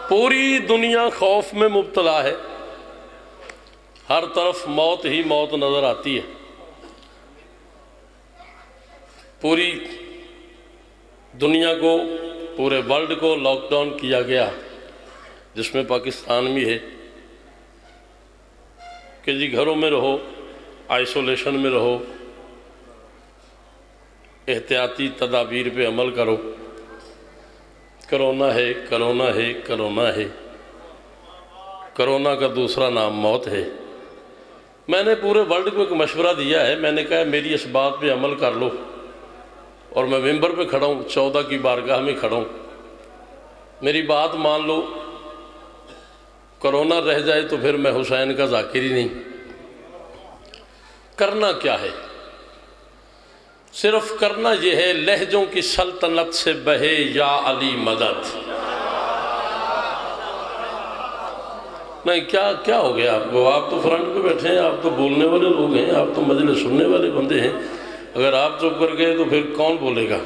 پوری دنیا خوف میں مبتلا ہے، ہر طرف موت ہی موت نظر آتی ہے۔ پوری دنیا کو، پورے ورلڈ کو لاک ڈاؤن کیا گیا، جس میں پاکستان بھی ہے کہ جی گھروں میں رہو، آئسولیشن میں رہو، احتیاطی تدابیر پہ عمل کرو، کرونا ہے، کرونا ہے، کرونا ہے۔ کرونا کا دوسرا نام موت ہے۔ میں نے پورے ورلڈ کو ایک مشورہ دیا ہے، میں نے کہا میری اس بات پہ عمل کر لو، اور میں ممبر پہ کھڑا ہوں، 14 کی بارگاہ میں کھڑا ہوں، میری بات مان لو، کرونا رہ جائے تو پھر میں حسین کا ذاکر ہی نہیں۔ کرنا کیا ہے؟ صرف کرنا یہ ہے، لہجوں کی سلطنت سے بہے یا علی مدد۔ نہیں، کیا ہو گیا آپ کو؟ آپ تو فرنٹ پہ بیٹھے ہیں، آپ تو بولنے والے لوگ ہیں، آپ تو مجلس سننے والے بندے ہیں۔ اگر آپ چپ کر گئے تو پھر کون بولے گا؟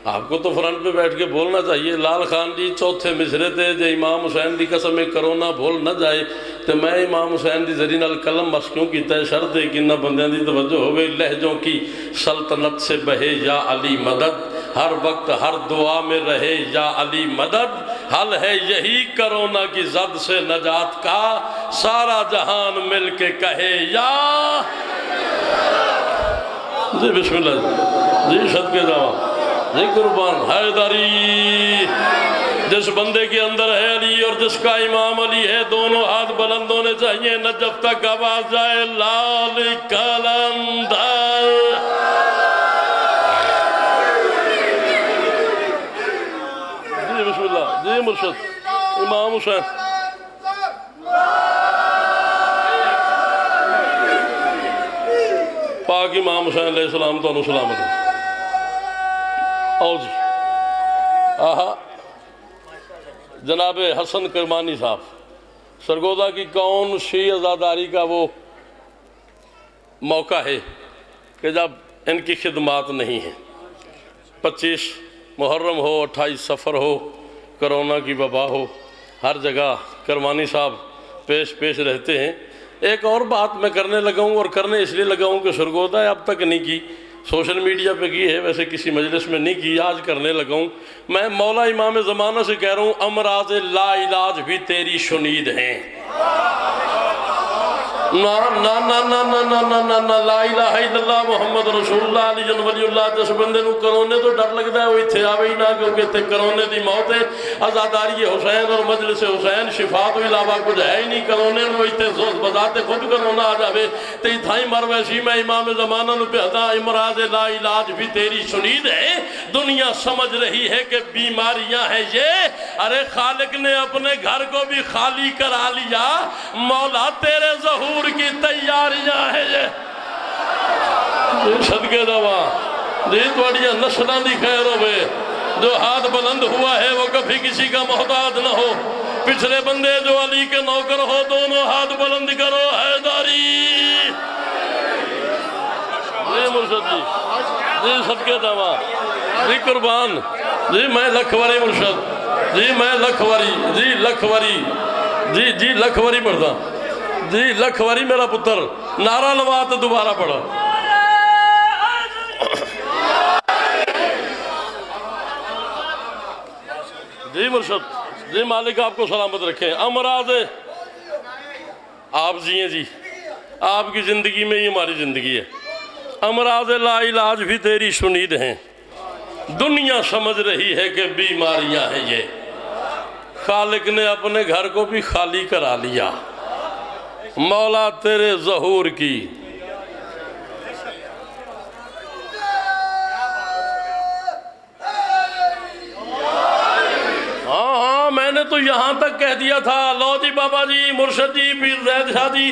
آپ کو تو فرنٹ پہ بیٹھ کے بولنا چاہیے۔ لال خان جی چوتھے مصرے تھے جو امام حسین دی قسم کرونا بھول نہ جائے، تو میں امام حسین دی ذریعہ نال قلم بس کیوں کیتا ہے؟ شرط ہے کہ نہ بندیاں دی توجہ ہو گئی۔ لہجوں کی سلطنت سے بہے یا علی مدد، ہر وقت ہر دعا میں رہے یا علی مدد، حل ہے یہی کرونا کی زد سے نجات کا، سارا جہان مل کے کہے یا جی بسم اللہ جی صدقے جاواں جی قربان حیدری۔ جس بندے کے اندر ہے علی اور جس کا امام علی ہے، دونوں ہاتھ بلند ہونے چاہیے، نجف تک آواز جائے لال قلندر۔ جی بسم اللہ جی مرشد امام حسین۔ پاک امام حسین علیہ السلام تو سلامت ہے۔ آؤ جی، آہا جناب حسن کرمانی صاحب، سرگودا کی کون سی عزاداری کا وہ موقع ہے کہ جب ان کی خدمات نہیں ہیں؟ 25 محرم ہو، 28 سفر ہو، کرونا کی وبا ہو، ہر جگہ کرمانی صاحب پیش رہتے ہیں۔ ایک اور بات میں کرنے لگا ہوں، اور کرنے اس لیے لگا ہوں کہ سرگودا اب تک نہیں کی، سوشل میڈیا پہ کی ہے، ویسے کسی مجلس میں نہیں کی، آج کرنے لگا ہوں۔ میں مولا امام زمانہ سے کہہ رہا ہوں، امراض لا علاج بھی تیری شنید ہیں۔ نا نا نا نا نا نا نا نا نا لا الہ الا اللہ محمد رسول اللہ علی ولی اللہ۔ جس بندے نو کرونے تو ڈر لگتا ہے وہ اتھے آوے ہی نہ، کیونکہ تے کرونے دی موت ہے۔ عزاداری حسین اور مجلس حسین شفا تو علاوہ کچھ ہے ہی نہیں۔ کرونے نو اتھے بذات خود کرونا آ جاوے تے اتھائی مر ویسی۔ میں امام زمانہ نو پہدا امراض لا علاج بھی تیری شنید ہے۔ دنیا سمجھ رہی ہے کہ بیماریاں ہیں یہ، ارے خالق نے اپنے گھر کو بھی خالی کرا لیا، مولا تیرے ظہور کی تیاریاں ہیں یہ۔ صدقے دعویٰ جی توڑیاں نسلان دی خیر ہوئے، جو ہاتھ بلند ہوا ہے وہ کبھی کسی کا محتاج نہ ہو۔ پچھلے بندے جو علی کے نوکر ہو، دونوں ہاتھ بلند کرو حیداری۔ جی مرشد جی جی صدقے دعویٰ جی قربان جی میں لکھوری مرشد جی میں لکھوری جی لکھوری جی جی لکھوری پڑھتا جی لکھوری میرا پتر نعرہ لوات دوبارہ پڑھا۔ جی مرشد جی مالک آپ کو سلامت رکھیں۔ امراض آپ جیئیں جی، آپ کی زندگی میں ہی ہماری زندگی ہے۔ امراض لا علاج بھی تیری شنید ہیں، دنیا سمجھ رہی ہے کہ بیماریاں ہیں یہ، خالق نے اپنے گھر کو بھی خالی کرا لیا، مولا تیرے ظہور کی۔ ہاں میں نے تو یہاں تک کہہ دیا تھا، لو جی بابا جی مرشد جی پیر زید شاہ جی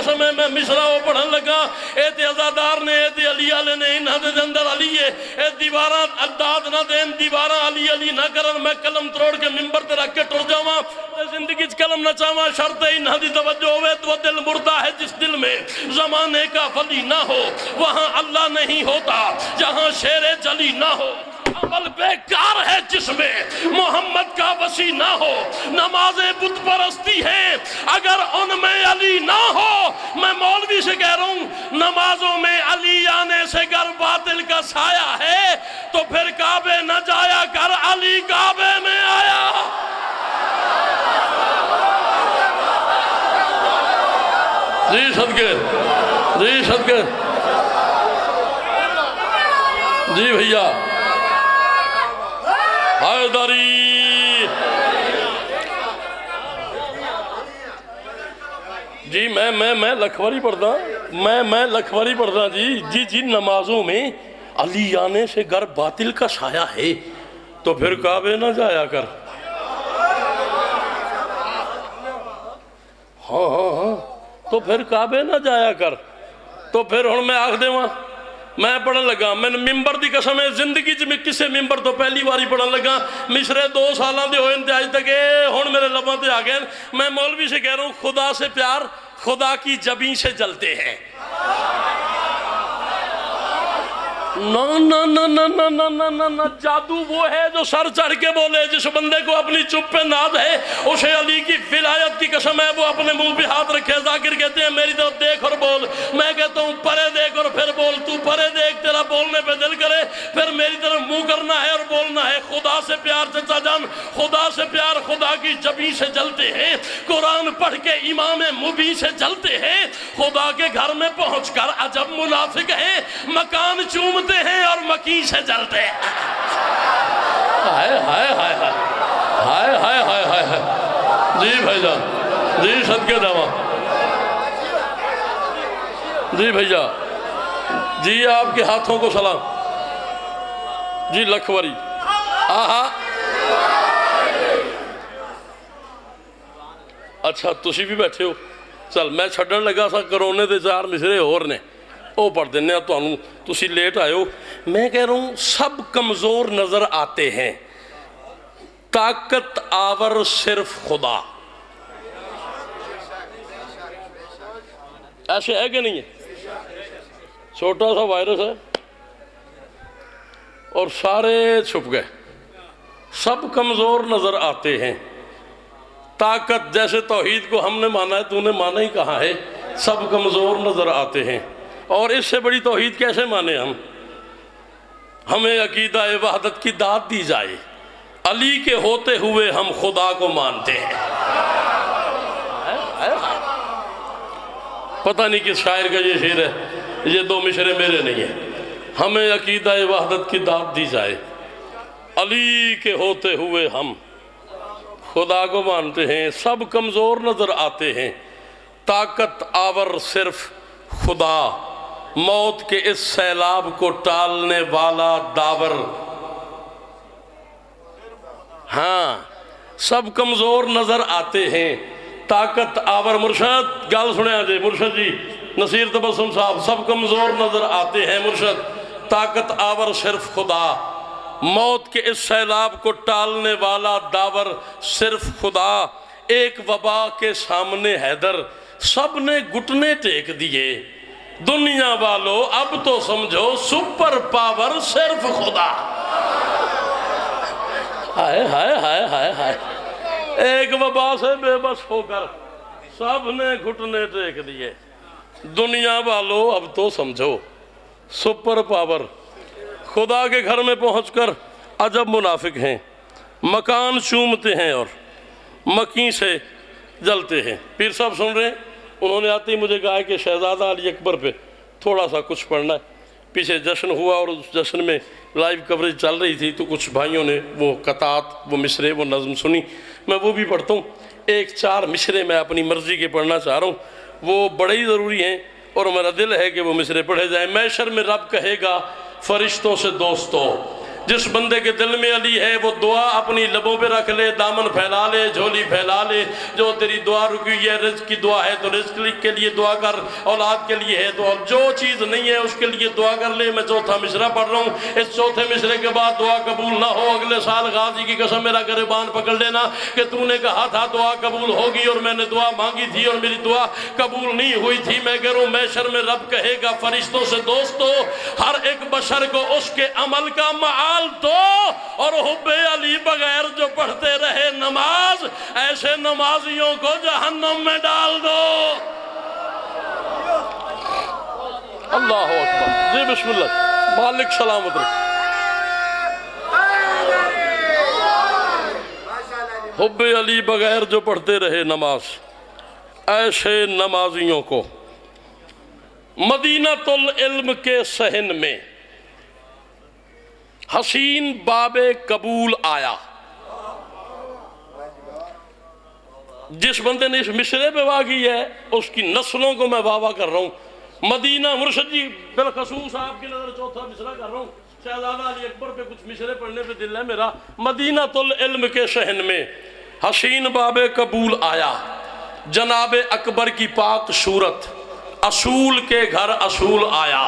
قسم ہے میں مصرع وہ پڑھن لگا اے تے عزادار نے اے تے علی والے نے انہاں دے اندر علی ہے اے دیواراں انداز نہ دین دیواراں علی علی نہ کرن میں قلم تروڑ کے منبر تے رکھ کے ٹر جاواں زندگی چ قلم نہ چاواں شرط ہے انہاں دی توجہ ہوے تو دل مردہ ہے جس دل میں زمانے کا ولی نہ ہو وہاں اللہ نہیں ہوتا جہاں شیر جلی نہ ہو عمل بیکار ہے جس میں محمد کا وسیع نہ ہو نمازیں بت پرستی ہیں اگر ان میں علی نہ ہو میں مولوی سے کہہ رہا ہوں نمازوں میں علی آنے سے گر باطل کا سایہ ہے تو پھر کعبے نہ جایا کر علی کعبے میں آیا جی صدقے جی صدقے جی بھیا حیدری جی میں لکھواری پڑھتا میں لکھواری پڑھتا جی نمازوں میں علی آنے سے گر باطل کا سایہ ہے تو پھر کعبے نہ جایا کر ہاں تو پھر کعبے نہ جایا کر تو پھر ہن میں آکھ دے وہاں میں پڑھن لگا میں ممبر دی قسم ہے زندگی میں کسے ممبر تو پہلی باری پڑھن لگا مصرے 2 سالاں دے ہوئے انتہاج تک ہن میرے لباں تے آ گئے میں مولوی سے کہہ رہا ہوں خدا سے پیار خدا کی جبیں سے جلتے ہیں نہ جادو وہ ہے جو سر چڑھ کے بولے جس بندے کو اپنی چپ پہ ناز ہے اسے علی کی ولایت کی قسم ہے وہ اپنے منہ پہ ہاتھ رکھے ذاکر کہتے ہیں میری طرف دیکھ اور بول میں کہتا ہوں پرے دیکھ اور پھر بول تو پرے دیکھ تیرا بولنے پہ دل کرے پھر میری طرف منہ کرنا ہے اور بولنا ہے خدا سے پیار چچا جان خدا سے پیار خدا کی جبیں سے جلتے ہیں قرآن پڑھ کے امام مبین سے جلتے ہیں خدا کے گھر میں پہنچ کر عجب منافق ہیں مکان چومتے ہیں اور مکی سے جلتے ہیں ہائے ہائے ہائے ہائے ہائے ہائے ہائے ہائے جی بھائی جان جی صدقے دعویٰ جی بھیا جی آپ کے ہاتھوں کو سلام جی لکھوری آہا اچھا تسی بھی بیٹھے ہو چل میں چھڑن لگا سا کرونے دے 4 مصرے اور نے وہ پڑھ دینے تو انہوں تسی لیٹ آئے ہو میں کہہ رہا ہوں سب کمزور نظر آتے ہیں طاقت آور صرف خدا ایسے ہے کہ نہیں ہے چھوٹا سا وائرس ہے اور سارے چھپ گئے سب کمزور نظر آتے ہیں طاقت جیسے توحید کو ہم نے مانا ہے تو نے مانا ہی کہا ہے سب کمزور نظر آتے ہیں اور اس سے بڑی توحید کیسے مانے ہمیں عقیدہ وحدت کی داد دی جائے علی کے ہوتے ہوئے ہم خدا کو مانتے ہیں پتہ نہیں کس شاعر کا یہ شعر ہے یہ 2 مصرے میرے نہیں ہیں ہمیں عقیدہ وحدت کی داد دی جائے علی کے ہوتے ہوئے ہم خدا کو مانتے ہیں سب کمزور نظر آتے ہیں طاقت آور صرف خدا موت کے اس سیلاب کو ٹالنے والا داور ہاں سب کمزور نظر آتے ہیں طاقت آور مرشد گل سنے آجے مرشد جی نصیر تبسم صاحب سب کمزور نظر آتے ہیں مرشد طاقت آور صرف خدا موت کے اس سیلاب کو ٹالنے والا داور صرف خدا ایک وبا کے سامنے حیدر سب نے گھٹنے ٹیک دیے دنیا والو اب تو سمجھو سپر پاور صرف خدا ہائے ہائے ہائے ہائے ہائے ایک وبا سے بے بس ہو کر سب نے گھٹنے ٹیک دیے دنیا والو اب تو سمجھو سپر پاور خدا کے گھر میں پہنچ کر عجب منافق ہیں مکان چومتے ہیں اور مکی سے جلتے ہیں پیر صاحب سن رہے ہیں انہوں نے آتے ہی مجھے کہا کہ شہزادہ علی اکبر پہ تھوڑا سا کچھ پڑھنا ہے پیچھے جشن ہوا اور اس جشن میں لائیو کوریج چل رہی تھی تو کچھ بھائیوں نے وہ قطعات وہ مصرے وہ نظم سنی میں وہ بھی پڑھتا ہوں 1-4 مصرے میں اپنی مرضی کے پڑھنا چاہ رہا ہوں وہ بڑے ہی ضروری ہیں اور میرا دل ہے کہ وہ مصرے پڑھے جائیں محشر میں رب کہے گا فرشتوں سے دوستو جس بندے کے دل میں علی ہے وہ دعا اپنی لبوں پہ رکھ لے، دامن پھیلا لے، جھولی پھیلا لے۔ جو تیری دعا رکی ہے رزق کی دعا ہے تو رزق کے لیے دعا کر، اولاد کے لیے ہے تو، اور جو چیز نہیں ہے اس کے لیے دعا کر لے۔ میں چوتھا مصرع پڑھ رہا ہوں، اس چوتھے مصرع کے بعد دعا قبول نہ ہو، اگلے سال غازی کی قسم میرا گریبان پکڑ لینا کہ تو نے کہا تھا دعا قبول ہوگی اور میں نے دعا مانگی تھی اور میری دعا قبول نہیں ہوئی تھی۔ میں کہہ رہا ہوں محشر میں رب کہے گا فرشتوں سے دوستو ہر ایک بشر کو اس کے عمل کا معال دو، اور حب علی بغیر جو پڑھتے رہے نماز ایسے نمازیوں کو جہنم میں ڈال دو۔ اللہ اکبر، جی بسم اللہ، مالک سلامت رکھ۔ حب علی بغیر جو پڑھتے رہے نماز ایسے نمازیوں کو مدینہ العلم کے صحن میں حسین باب قبول آیا۔ جس بندے نے اس مصرے پہ واہ کی ہے اس کی نسلوں کو میں واہ کر رہا ہوں۔ مدینہ مرشد جی بالخصوص آپ کی نظر چوتھا مصرع کر رہا ہوں، شہزادہ علی اکبر پہ کچھ مصرے پڑھنے پہ دل ہے میرا۔ مدینہ العلم کے صحن میں حسین باب قبول آیا، جناب اکبر کی پاک صورت، اصول کے گھر اصول آیا۔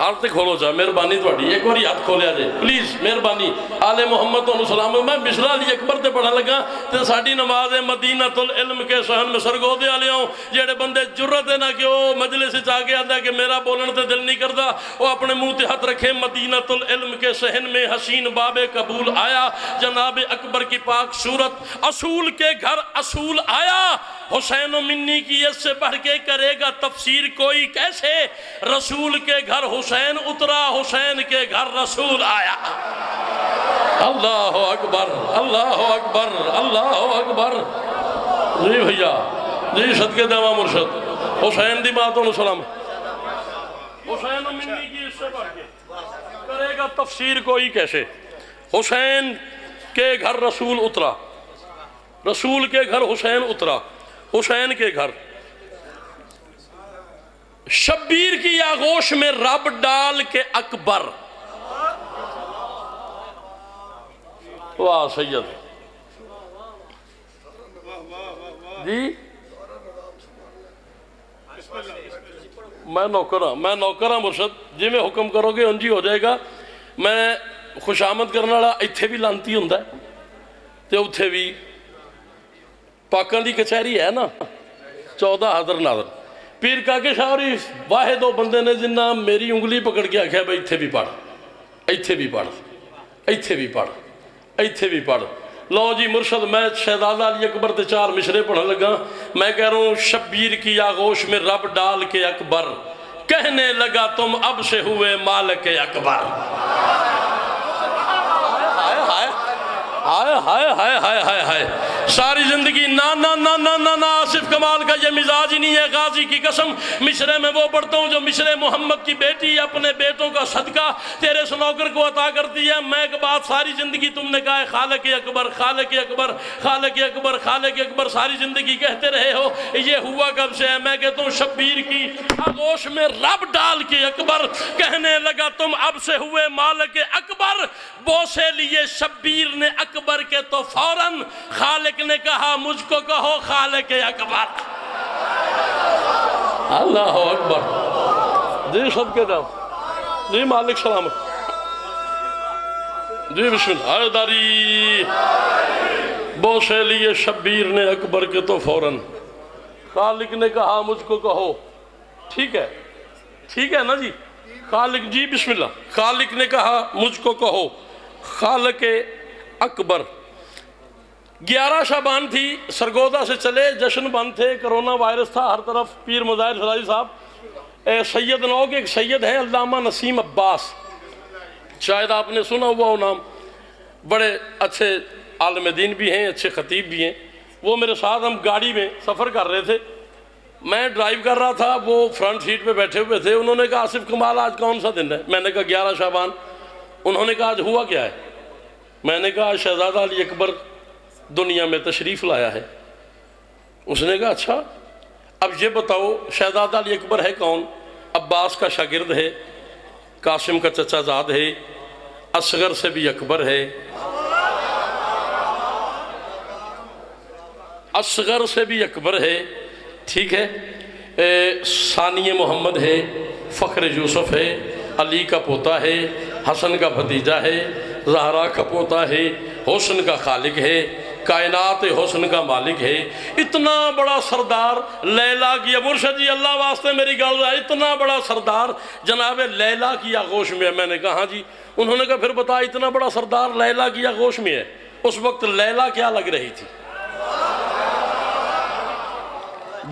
ہاتھ کھولو جا مہربانی تھوڑی، ایک بار ہاتھ کھولیا جائے پلیز مہربانی۔ آل محمد علیہ السلام میں مصرع علی اکبر تے پڑھا لگا تے ساڈی نماز ہے مدینہ العلم کے صحن میں سرگودے والے ہوں جڑے بندے جرت ہے نہ کہ وہ مجلس وچ آ کے آندا ہے کہ میرا بولن تے دل نہیں کردا، وہ اپنے منہ تے ہاتھ رکھے۔ مدینہ العلم کے صحن میں حسین باب قبول آیا، جناب اکبر کی پاک صورت، اصول کے گھر اصول آیا۔ حسین و منی کی اس سے بڑھ کے کرے گا تفسیر کوئی کیسے؟ رسول کے گھر حسین اترا، حسین کے گھر رسول آیا۔ اللہ اکبر، اللہ اکبر، اللہ اکبر۔ جی بھیا، جی صدقے دیواں مرشد حسین دی ماں تو سلام۔ حسین و منی کی اس سے بڑھ کے کرے گا تفسیر کوئی کیسے؟ حسین کے گھر رسول اترا، رسول کے گھر حسین اترا، حسین کے گھر شبیر کی آغوش میں رب ڈال کے اکبر۔ واہ سید جی، میں نوکر ہاں مرشد، جی میں حکم کرو گے انجی ہو جائے گا۔ میں خوش آمد کرنے والا ایتھے بھی لانتی ہوں تے اتھے بھی پاکاں دی کچہری ہے نا 14 حضر ناظر۔ پیر کاکے شاوری واحد دو بندے نے جنہ میری انگلی پکڑ کے آکھیا بھائی ایتھے بھی پڑھ، ایتھے بھی پڑھ، ایتھے بھی پڑھ، ایتھے بھی پڑھ۔ لو جی مرشد میں شہزادہ علی اکبر تے 4 مصرے پڑھنے لگا۔ میں کہہ رہا ہوں شبیر کی آغوش میں رب ڈال کے اکبر، کہنے لگا تم اب سے ہوئے مالک اکبر۔ ہائے ہائے ہائے ہائے ہائے ہائے، ساری زندگی نا نا نا نا نا نا، آصف کمال کا یہ مزاج ہی نہیں ہے۔ غازی کی قسم مصرے میں وہ پڑھتا ہوں جو مصرے محمد کی بیٹی اپنے بیٹوں کا صدقہ تیرے سنوکر کو عطا کرتی ہے۔ میں ایک بات، ساری زندگی تم نے کہا ہے خالق اکبر، خالق اکبر، خالق اکبر، خالق اکبر، ساری زندگی کہتے رہے ہو، یہ ہوا کب سے ہے؟ میں کہتا ہوں شبیر کی آغوش میں رب ڈال کے اکبر، کہنے لگا تم اب سے ہوئے مالک اکبر۔ بوسے لیے شبیر نے اکبر کے تو فوراً خالق نے کہا مجھ کو کہو خالق اکبر۔ اللہ اکبر، جی صدقے جاؤ، جی مالک سلامت، جی بسم اللہ۔ حیدری بوسے لیے شبیر نے اکبر کے تو فوراً خالق نے کہا مجھ کو کہو۔ ٹھیک ہے، ٹھیک ہے نا جی، خالق جی بسم اللہ۔ خالق نے کہا مجھ کو کہو خالق اکبر۔ 11 شعبان تھی، سرگودا سے چلے، جشن بند تھے، کرونا وائرس تھا ہر طرف۔ پیر مظاہر فضائی صاحب سید نو کے ایک سید ہیں علامہ نسیم عباس، شاید آپ نے سنا ہوا وہ نام، بڑے اچھے عالم دین بھی ہیں، اچھے خطیب بھی ہیں۔ وہ میرے ساتھ ہم گاڑی میں سفر کر رہے تھے، میں ڈرائیو کر رہا تھا، وہ فرنٹ سیٹ پہ بیٹھے ہوئے تھے۔ انہوں نے کہا آصف کمال آج کون سا دن ہے؟ میں نے کہا 11 شعبان۔ انہوں نے کہا آج ہوا کیا ہے؟ میں نے کہا شہزادہ علی اکبر دنیا میں تشریف لایا ہے۔ اس نے کہا اچھا، اب یہ بتاؤ شہزادہ علی اکبر ہے کون؟ عباس کا شاگرد ہے، قاسم کا چچا زاد ہے، اصغر سے بھی اکبر ہے، اصغر سے بھی اکبر ہے، ٹھیک ہے، ثانی محمد ہے، فخر یوسف ہے، علی کا پوتا ہے، حسن کا بھتیجا ہے، زہرا کا پوتا ہے، حسن کا خالق ہے، کائنات حسن کا مالک ہے۔ اتنا بڑا سردار لیلا کی، مرشد جی اللہ واسطے میری گل ہے، اتنا بڑا سردار جناب لیلا کی آغوش میں ہے۔ میں نے کہا ہاں جی، انہوں نے کہا پھر بتا اتنا بڑا سردار لیلا کی آغوش میں ہے، اس وقت لیلا کیا لگ رہی تھی؟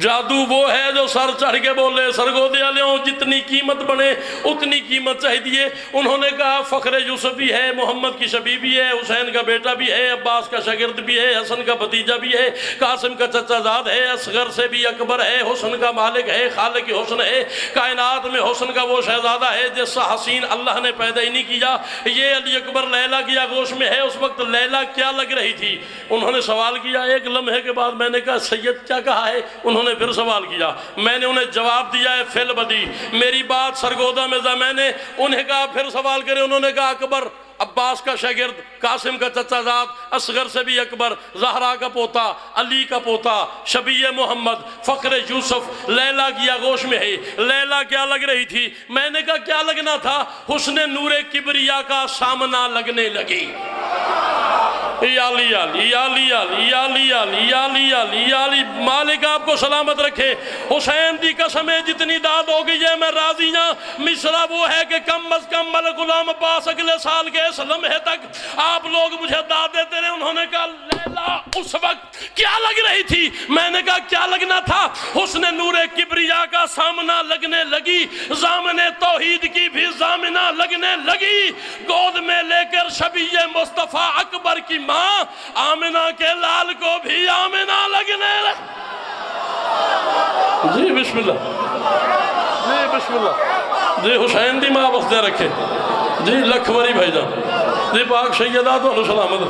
جادو وہ ہے جو سر چڑھ کے بولے سرگودے لیوں جتنی قیمت بنے اتنی قیمت چاہیے۔ انہوں نے کہا فخر یوسف بھی ہے، محمد کی شبی بھی ہے، حسین کا بیٹا بھی ہے، عباس کا شاگرد بھی ہے، حسن کا بھتیجا بھی ہے، قاسم کا چچا زاد ہے، اصغر سے بھی اکبر ہے، حسن کا مالک ہے، خالق حسن ہے، کائنات میں حسن کا وہ شہزادہ ہے جس سے حسین اللہ نے پیدا ہی نہیں کیا۔ یہ علی اکبر لیلا کی آغوش میں ہے۔ اس وقت لیلا کیا لگ رہی تھی؟ انہوں نے سوال کیا۔ ایک لمحے کے بعد میں نے کہا سید کیا کہا ہے؟ انہوں نے پھر سوال کیا، میں نے انہیں جواب دیا ہے فعل بدی، میری بات سرگودہ میں میں نے انہیں کہا پھر سوال کرے، انہوں نے کہا اکبر، عباس کا شاگرد، قاسم کا چچا زاد، اصغر سے بھی اکبر، زہرا کا پوتا، علی کا پوتا، شبی محمد، فخر یوسف لیلا کی آغوش میں ہے۔ لیلا کیا لگ رہی تھی؟ میں نے کہا کیا لگنا تھا؟ حسن نور کبریا کا سامنا لگنے لگی۔ یا علی علی یا علی علی یا علی علی یا علی علی یا علی، مالک آپ کو سلامت رکھے۔ حسین دی قسمیں جتنی داد ہو گئی ہے میں راضی ہاں۔ مصرع وہ ہے کہ کم از کم ملک غلام عباس اگلے سال کے اس لمحے تک آپ لوگ مجھے داد دیتے رہے۔ انہوں نے کہا لیلا اس وقت کیا لگ رہی تھی؟ میں نے کہا کیا لگنا تھا؟ حسن نور کبریا کا سامنا لگنے لگی، ضامن توحید کی بھی ضامنہ لگنے لگی۔ گود میں لے کر شبی مصطفیٰ اکبر کی ماں آمنہ کے لال کو بھی آمنہ لگنے لگی۔ جی بسم اللہ، جی بسم اللہ، جی حسین دی ماں وقت رکھے، جی لکھوری بھائی جان، جی پاک شیدہ تو سلامت۔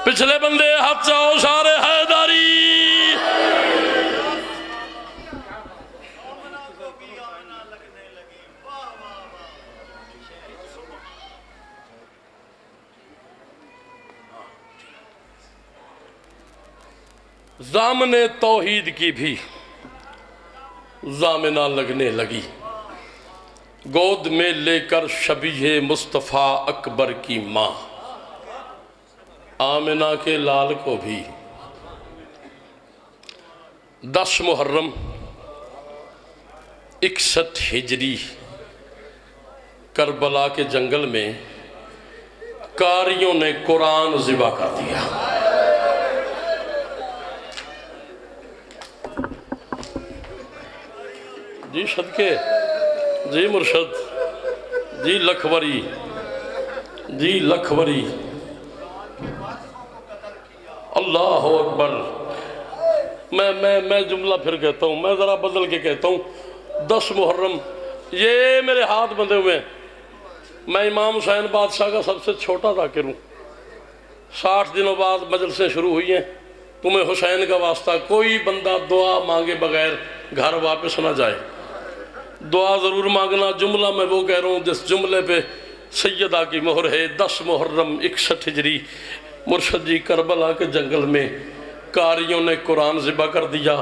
پچھلے بندے ہاتھ چاہو سارے حیداری۔ ضامن توحید کی بھی ضامنہ لگنے لگی، گود میں لے کر شبیہ مصطفیٰ اکبر کی ماں آمنہ کے لال کو بھی 10 محرم 61 ہجری کربلا کے جنگل میں کاریوں نے قرآن ذبح کر دیا۔ جی صدقے، جی مرشد، جی لکھوری، جی لکھوری، اللہ اکبر۔ میں جملہ پھر کہتا ہوں، میں ذرا بدل کے کہتا ہوں۔ 10 محرم، یہ میرے ہاتھ بندھے ہوئے ہیں، میں امام حسین بادشاہ کا سب سے چھوٹا ذاکر ہوں۔ 60 دنوں بعد مجلسیں شروع ہوئی ہیں۔ تمہیں حسین کا واسطہ کوئی بندہ دعا مانگے بغیر گھر واپس نہ جائے، دعا ضرور مانگنا۔ جملہ میں وہ کہہ رہا ہوں جس جملے پہ سیدہ کی مہر ہے۔ 10 محرم 61 ہجری، مرشد جی کربلا کے جنگل میں کاریوں نے قرآن ذبح کر دیا،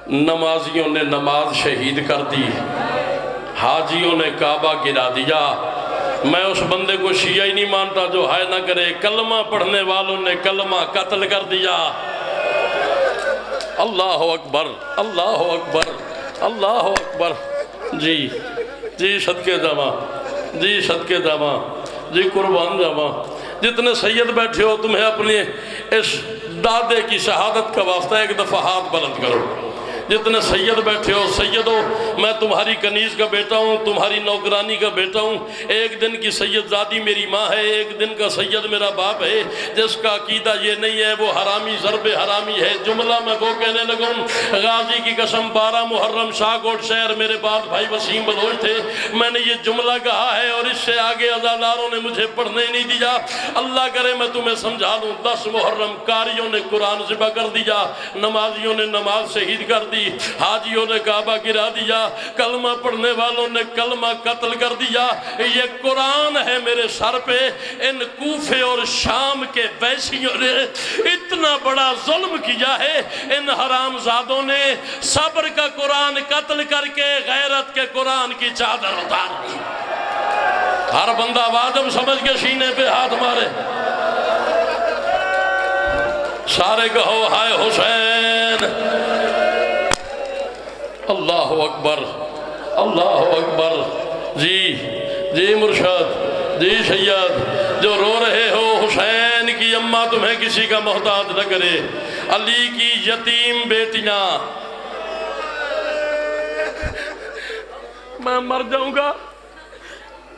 نمازیوں نے نماز شہید کر دی، حاجیوں نے کعبہ گرا دیا۔ میں اس بندے کو شیعہ ہی نہیں مانتا جو ہائے نہ کرے، کلمہ پڑھنے والوں نے کلمہ قتل کر دیا۔ اللہ اکبر، اللہ اکبر، اللہ اکبر۔ جی جی صدقے جاواں، جی صدقے جاواں، جی قربان جاواں۔ جتنے سید بیٹھے ہو تمہیں اپنی اس دادے کی شہادت کا واسطہ ایک دفعہ ہاتھ بلند کرو۔ جتنے سید بیٹھے ہو، سیدو میں تمہاری کنیز کا بیٹا ہوں، تمہاری نوکرانی کا بیٹا ہوں۔ ایک دن کی سید زادی میری ماں ہے، ایک دن کا سید میرا باپ ہے۔ جس کا عقیدہ یہ نہیں ہے وہ حرامی ضرب حرامی ہے۔ جملہ میں وہ کہنے لگوں، غازی کی قسم 12 محرم شاہ کوٹ شہر میرے بعد بھائی وسیم بلوچ تھے، میں نے یہ جملہ کہا ہے اور اس سے آگے عزاداروں نے مجھے پڑھنے نہیں دیا۔ اللہ کرے میں تمہیں سمجھا دوں، 10 محرم کاریوں نے قرآن ذبح کر دیا، نمازیوں نے نماز شہید کر دی، حاجیوں نے کعبہ گرا دیا، کلمہ پڑھنے والوں نے کلمہ قتل کر دیا۔ یہ قرآن ہے میرے سر پہ۔ ان کوفے اور شام کے ویسیوں نے اتنا بڑا ظلم کیا ہے، ان حرام زادوں نے صبر کا قرآن قتل کر کے غیرت کے قرآن کی چادر اتار دی۔ ہر بندہ واجب سمجھ کے سینے پہ ہاتھ مارے، سارے کہو ہائے حسین۔ اللہ اکبر، اللہ اکبر۔ جی مرشد، جی سید، جو رو رہے ہو حسین کی اماں تمہیں کسی کا محتاج نہ کرے، علی کی یتیم بیٹیاں۔ میں مر جاؤں گا،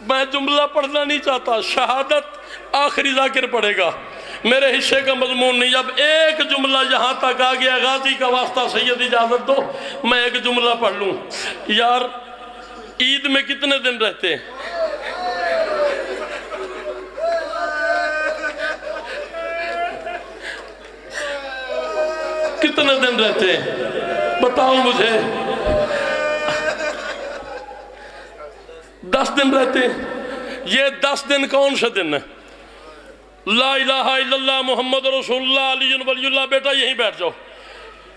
میں جملہ پڑھنا نہیں چاہتا، شہادت آخری ذاکر پڑھے گا، میرے حصے کا مضمون نہیں۔ اب ایک جملہ یہاں تک آ گیا، غازی کا واسطہ سید اجازت دو میں ایک جملہ پڑھ لوں۔ یار عید میں کتنے دن رہتے ہیں؟ کتنے دن رہتے ہیں بتاؤ مجھے؟ 10 دن رہتے ہیں۔ یہ 10 دن کون سے دن ہے؟ لا الہ الا اللہ محمد رسول اللہ علی ولی اللہ۔ بیٹا یہیں بیٹھ جاؤ۔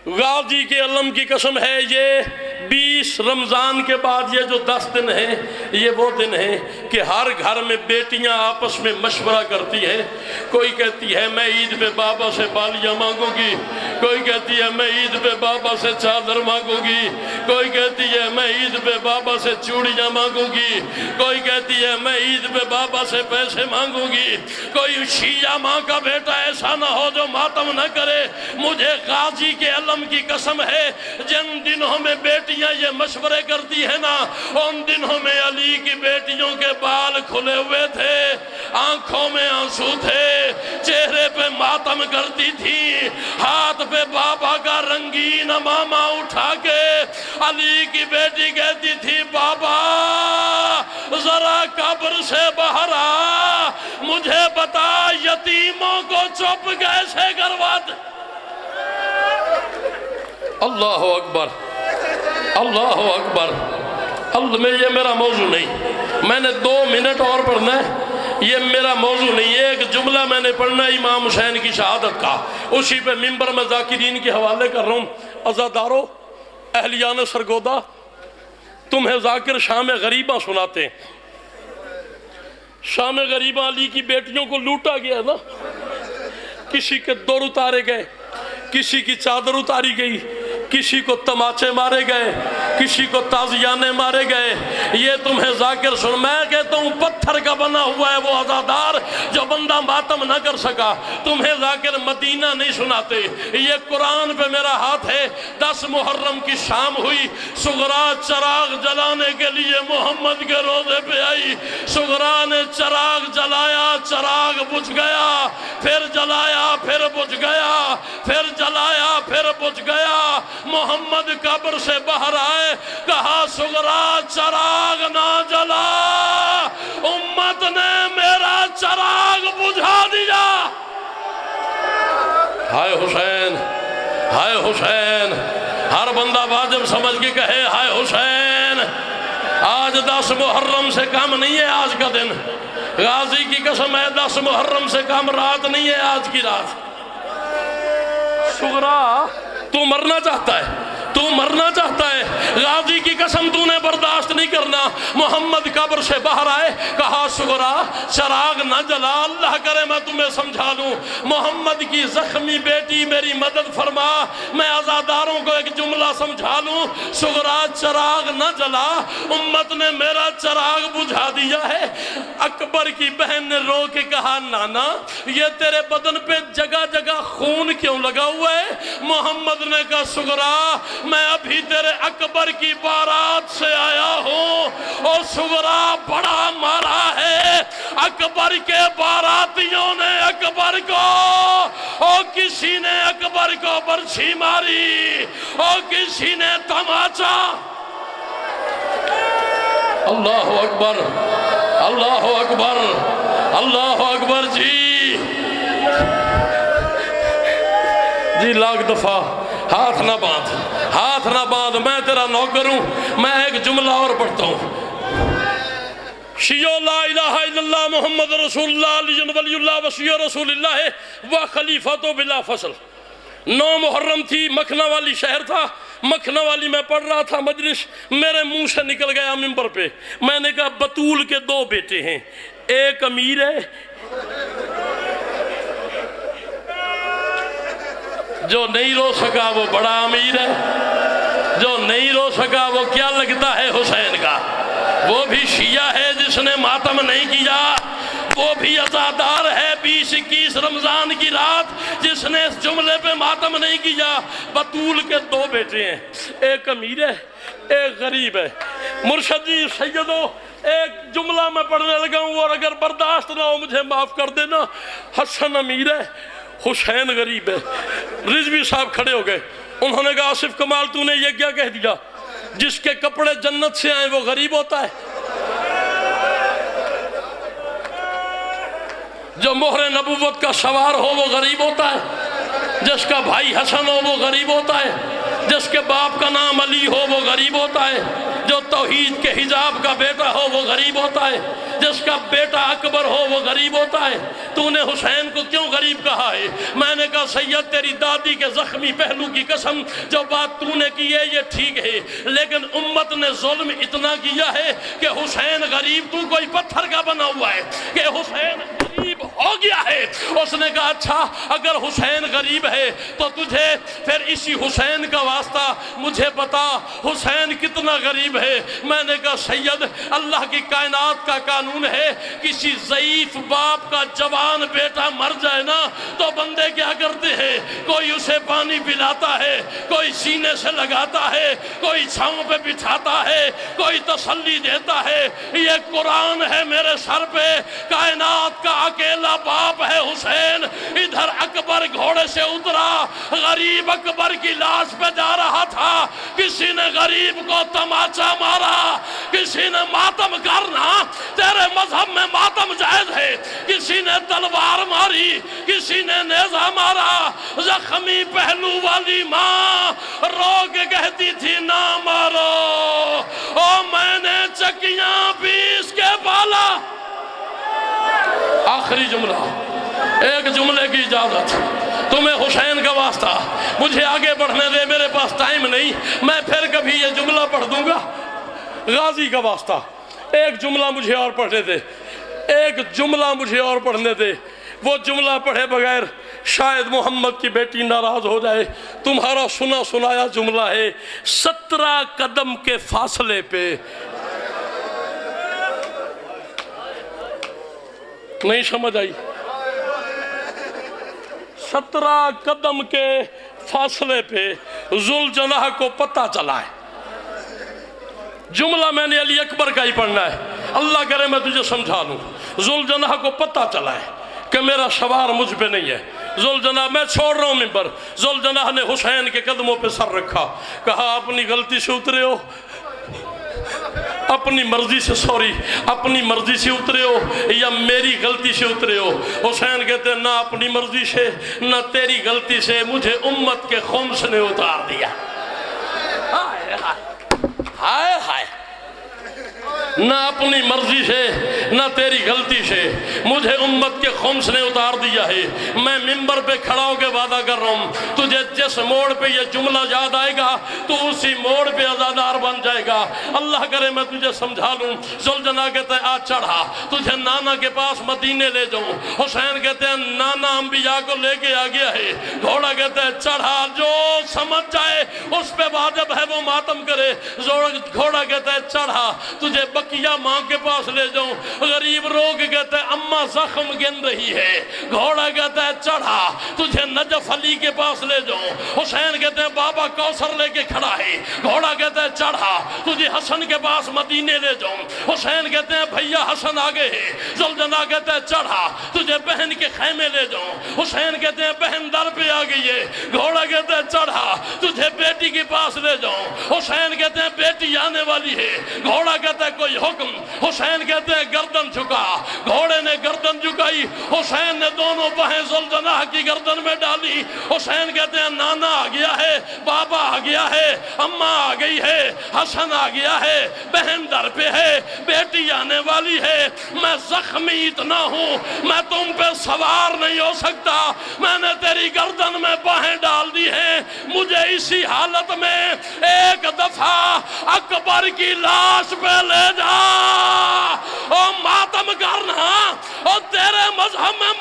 غازی کے علم کی قسم ہے، یہ 20 رمضان کے بعد یہ جو 10 دن ہیں، یہ وہ دن ہیں کہ ہر گھر میں بیٹیاں آپس میں مشورہ کرتی ہیں۔ کوئی کہتی ہے میں عید پہ بابا سے بالیاں مانگوں گی، کوئی کہتی ہے میں عید پہ بابا سے چادر مانگوں گی، کوئی کہتی ہے میں عید پہ بابا سے چوڑیاں مانگوں گی، کوئی کہتی ہے میں عید پہ بابا سے پیسے مانگوں گی۔ کوئی شیعہ ماں کا بیٹا ایسا نہ ہو جو ماتم نہ کرے۔ مجھے غازی کے علم کی قسم ہے، جن دنوں میں بیٹیاں یہ مشورے کرتی ہیں نا، ان دنوں میں علی کی بیٹیوں کے بال کھلے ہوئے تھے، آنکھوں میں آنسو تھے، چہرے پہ ماتم کرتی تھی، ہاتھ پہ بابا کا رنگین امامہ اٹھا کے علی کی بیٹی کہتی تھی بابا ذرا قبر سے باہر آ، مجھے بتا یتیموں کو چپ کیسے کرواتے۔ اللہ اکبر، اللہ اکبر۔ یہ میرا موضوع نہیں، میں نے 2 منٹ اور پڑھنا ہے، یہ میرا موضوع نہیں۔ ایک جملہ میں نے پڑھنا ہے امام حسین کی شہادت کا، اسی پہ منبر میں ذاکرین کے حوالے کر رہا ہوں۔ عزادارو، اہلیان سرگودا، تمہیں ذاکر شام غریبہ سناتے ہیں۔ شام غریبہ علی کی بیٹیوں کو لوٹا گیا نا، کسی کے دور اتارے گئے، کسی کی چادر اتاری گئی، کسی کو تماچے مارے گئے، کسی کو تازیانے مارے گئے۔ یہ تمہیں ذاکر سن، میں کہتا ہوں پتھر کا بنا ہوا ہے وہ عزادار جو بندہ ماتم نہ کر سکا۔ تمہیں ذاکر مدینہ نہیں سناتے، یہ قرآن پہ میرا ہاتھ ہے۔ 10 محرم کی شام ہوئی، سغرا چراغ جلانے کے لیے محمد کے روزے پہ آئی۔ سغرا نے چراغ جلایا، چراغ بجھ گیا، پھر جلایا، پھر بجھ گیا، پھر جلایا، پھر بجھ گیا۔ محمد قبر سے باہر آئے، کہا سغرا چراغ نہ جلا، امت نے میرا چراغ بجھا دیا۔ ہائے حسین، ہائے حسین۔ ہر بندہ واجب سمجھ کے کہے ہائے حسین۔ آج 10 محرم سے کم نہیں ہے آج کا دن، غازی کی قسم ہے 10 محرم سے کم رات نہیں ہے آج کی رات۔ سغرا تو مرنا چاہتا ہے، تو مرنا چاہتا ہے، غازی کی قسم تو نے برداشت نہیں کرنا۔ محمد قبر سے باہر آئے، کہا سغرا چراغ نہ جلا، اللہ کرے میں تمہیں سمجھا دوں۔ محمد کی زخمی بیٹی میری مدد فرما، میں عزاداروں کو ایک جملہ سمجھا لوں۔ سغرا چراغ نہ جلا، امت نے میرا چراغ بجھا دیا ہے۔ اکبر کی بہن نے رو کے کہا نانا یہ تیرے بدن پہ جگہ جگہ خون کیوں لگا ہوا ہے؟ محمد نے کہا سغرا میں ابھی تیرے اکبر کی بارات سے آیا ہوں، اور سغرا بڑا مارا ہے۔ اکبر کے باراتیوں نے اکبر کو، اور کسی نے اکبر کو برچھی ماری، اور کسی نے تماچا۔ اللہ اکبر، اللہ اکبر، اللہ اکبر۔ جی لاکھ دفعہ ہاتھ نہ باندھ، ہاتھ نہ باندھ، میں تیرا نوکر ہوں۔ میں ایک جملہ اور پڑھتا ہوں، شیعو لا الہ الا اللہ محمد رسول اللہ علی ولی اللہ وشیع رسول اللہ و خلیفۃ بلا فصل۔ 9 محرم تھی، مکھنہ والی شہر تھا، مکھنہ والی میں پڑھ رہا تھا مجلس، میرے منہ سے نکل گیا منبر پہ، میں نے کہا بطول کے 2 بیٹے ہیں، ایک امیر ہے جو نہیں رو سکا وہ بڑا امیر ہے، جو نہیں رو سکا وہ کیا لگتا ہے حسین کا، وہ بھی شیعہ ہے جس نے ماتم نہیں کیا، وہ بھی عزادار ہے 20-21 رمضان کی رات جس نے اس جملے پہ ماتم نہیں کیا۔ بطول کے 2 بیٹے ہیں، ایک امیر ہے ایک غریب ہے۔ مرشد جی سیدو ایک جملہ میں پڑھنے لگا ہوں اور اگر برداشت نہ ہو مجھے معاف کر دینا۔ حسن امیر ہے، حسین غریب ہے۔ رضوی صاحب کھڑے ہو گئے، انہوں نے کہا آصف کمال تو نے یہ کیا کہہ دیا، جس کے کپڑے جنت سے آئیں وہ غریب ہوتا ہے؟ جو مہر نبوت کا سوار ہو وہ غریب ہوتا ہے؟ جس کا بھائی حسن ہو وہ غریب ہوتا ہے؟ جس کے باپ کا نام علی ہو وہ غریب ہوتا ہے؟ جو توحید کے حجاب کا بیٹا ہو وہ غریب ہوتا ہے؟ جس کا بیٹا اکبر ہو وہ غریب ہوتا ہے؟ تو نے حسین کو کیوں غریب کہا ہے؟ میں نے کہا سید تیری دادی کے زخمی پہلو کی قسم، جو بات تو نے کی ہے یہ ٹھیک ہے، لیکن امت نے ظلم اتنا کیا ہے کہ حسین غریب تو کوئی پتھر کا بنا ہوا ہے کہ حسین غریب ہو گیا ہے۔ اس نے کہا اچھا اگر حسین غریب ہے تو تجھے پھر اسی حسین کا واسطہ مجھے بتا حسین کتنا غریب ہے۔ میں نے کہا سید اللہ کی کائنات کا قانون ہے، کسی ضعیف باپ کا جوان بیٹا مر جائے نا تو بندے کیا کرتے ہیں، کوئی اسے پانی پلاتا ہے، کوئی سینے سے لگاتا ہے، کوئی چھاؤں پہ بٹھاتا ہے، کوئی تسلی دیتا ہے۔ یہ قرآن ہے میرے سر پہ، کائنات کا اکیلا باپ ہے حسین۔ ادھر اکبر گھوڑے سے اترا، غریب اکبر کی لاش پہ جا رہا تھا، کسی نے غریب کو تماچا مارا، کسی نے ماتم کرنا، تیرے مذہب میں ماتم جائز ہے، کسی نے تلوار ماری، کسی نے نیزہ مارا۔ زخمی پہلو والی ماں رو کے کہتی تھی نہ مارو، او میں نے چکیاں پیس کے پالا۔ آخری جملہ، ایک جملے کی اجازت، تمہیں حسین کا واسطہ، مجھے آگے بڑھنے دے، میرے پاس ٹائم نہیں، میں پھر کبھی یہ جملہ پڑھ دوں گا۔ غازی کا واسطہ، ایک جملہ مجھے اور پڑھنے دے، ایک جملہ مجھے اور پڑھنے دے۔ وہ جملہ پڑھے بغیر شاید محمد کی بیٹی ناراض ہو جائے۔ تمہارا سنا سنایا جملہ ہے، 17 قدم کے فاصلے پہ۔ نہیں سمجھ آئی؟ 17 قدم کے فاصلے پہ ذوالجناح کو پتہ چلا ہے۔ جملہ میں نے علی اکبر کا ہی پڑھنا ہے، اللہ کرے میں تجھے سمجھا لوں۔ ذوالجناح کو پتہ چلا ہے کہ میرا سوار مجھ پہ نہیں ہے۔ ذوالجناح، میں چھوڑ رہا ہوں منبر، ذوالجناح نے حسین کے قدموں پہ سر رکھا، کہا اپنی غلطی سے اترے ہو، اپنی مرضی سے، سوری، اپنی مرضی سے اترے ہو یا میری غلطی سے اترے ہو؟ حسین کہتے ہیں نہ اپنی مرضی سے نہ تیری غلطی سے، مجھے امت کے خمس نے اتار دیا۔ ہائے ہائے ہائے، نہ اپنی مرضی سے نہ تیری غلطی سے مجھے امت کے خمس نے اتار دیا ہے۔ میں منبر پہ کھڑا ہو کے وعدہ کر رہا ہوں، تجھے جس موڑ پہ یہ جملہ یاد آئے گا تو اسی موڑ پہ عزادار بن جائے گا۔ اللہ کرے میں تجھے سمجھا لوں۔ ذوالجناح کہتے ہیں آج چڑھا، تجھے نانا کے پاس مدینے لے جاؤں۔ حسین کہتے ہیں نانا انبیاء کو لے کے آ گیا ہے۔ گھوڑا کہتے ہیں چڑھا، جو سمجھ جائے اس پہ واجب ہے وہ ماتم کرے۔ گھوڑا کہتا ہے چڑھا، تجھے بقیہ ماں کے پاس لے جاؤں۔ غریب رو کے کہتا ہے اماں زخم گن رہی ہے۔ گھوڑا کہتا ہے چڑھا، تجھے نجف علی کے پاس لے جاؤں۔ حسین کہتے ہیں بابا کوثر لے کے کھڑا ہے۔ گھوڑا کہتا ہے چڑھا، تجھے حسن کے پاس مدینے لے جاؤں۔ حسین کہتے ہیں بھیا حسن آگے ہے۔ ذوالجناح کہتا ہے چڑھا، تجھے بہن کے خیمے لے جاؤں۔ حسین کہتے ہیں بہن در پہ آ گئی ہے۔ گھوڑا کہتا ہے چڑھا، تجھے بیٹی کے پاس لے جاؤں۔ حسین کہتے ہیں بیٹی آنے والی ہے۔ گھوڑا کہتا ہے کوئی حکم؟ حسین کہتے ہیں گردن جھکا۔ گھوڑے نے گردن جھکائی، حسین نے دونوں بہیں ذوالجناح کی گردن میں ڈالی۔ حسین کہتے ہیں نانا آ گیا ہے، بابا آ گیا ہے، اماں آ گئی ہے، حسن آ گیا ہے، بہن در پہ ہے، بیٹی آنے والی ہے، میں زخمی اتنا ہوں میں تم پہ سوار نہیں ہو سکتا، میں نے تیری گردن میں باہیں ڈال دی ہیں، مجھے اسی حالت میں ایک دفعہ اکبر کی لاش پہ لے جا، او ماتم کرنا، او تیرے مذہب میں